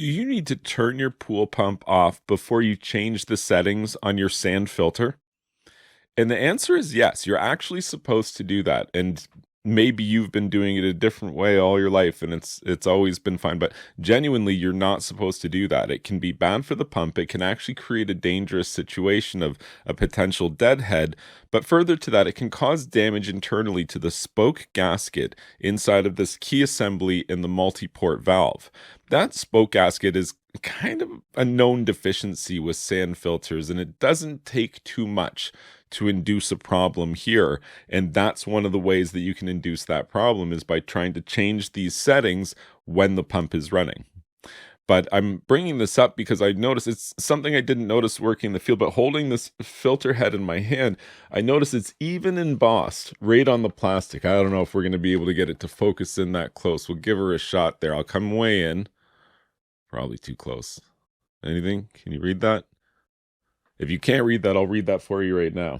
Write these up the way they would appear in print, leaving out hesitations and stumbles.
Do you need to turn your pool pump off before you change the settings on your sand filter? And the answer is yes, you're actually supposed to do that. And maybe you've been doing it a different way all your life and it's always been fine, but genuinely you're not supposed to do that. It can be bad for the pump. It can actually create a dangerous situation of a potential deadhead. But further to that, it can cause damage internally to the spoke gasket inside of this key assembly in the multi-port valve. That spoke gasket is kind of a known deficiency with sand filters, and it doesn't take too much to induce a problem here. And that's one of the ways that you can induce that problem is by trying to change these settings when the pump is running. But I'm bringing this up because I noticed it's something I didn't notice working in the field, but holding this filter head in my hand, I noticed it's even embossed right on the plastic. I don't know if we're going to be able to get it to focus in that close. We'll give her a shot there. I'll come way in. Probably too close. Anything? Can you read that? If you can't read that, I'll read that for you right now.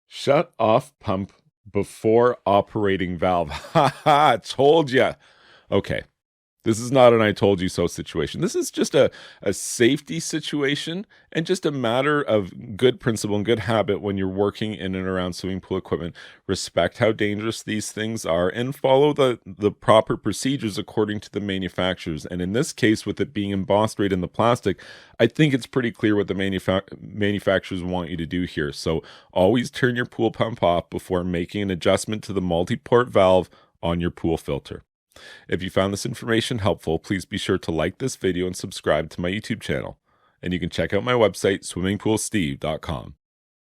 Shut off pump before operating valve. Ha ha, told ya. Okay. This is not an I told you so situation. This is just a safety situation and just a matter of good principle and good habit when you're working in and around swimming pool equipment. Respect how dangerous these things are and follow the proper procedures according to the manufacturers. And in this case, with it being embossed right in the plastic, I think it's pretty clear what the manufacturers want you to do here. So always turn your pool pump off before making an adjustment to the multi-port valve on your pool filter. If you found this information helpful, please be sure to like this video and subscribe to my YouTube channel. And you can check out my website, swimmingpoolsteve.com.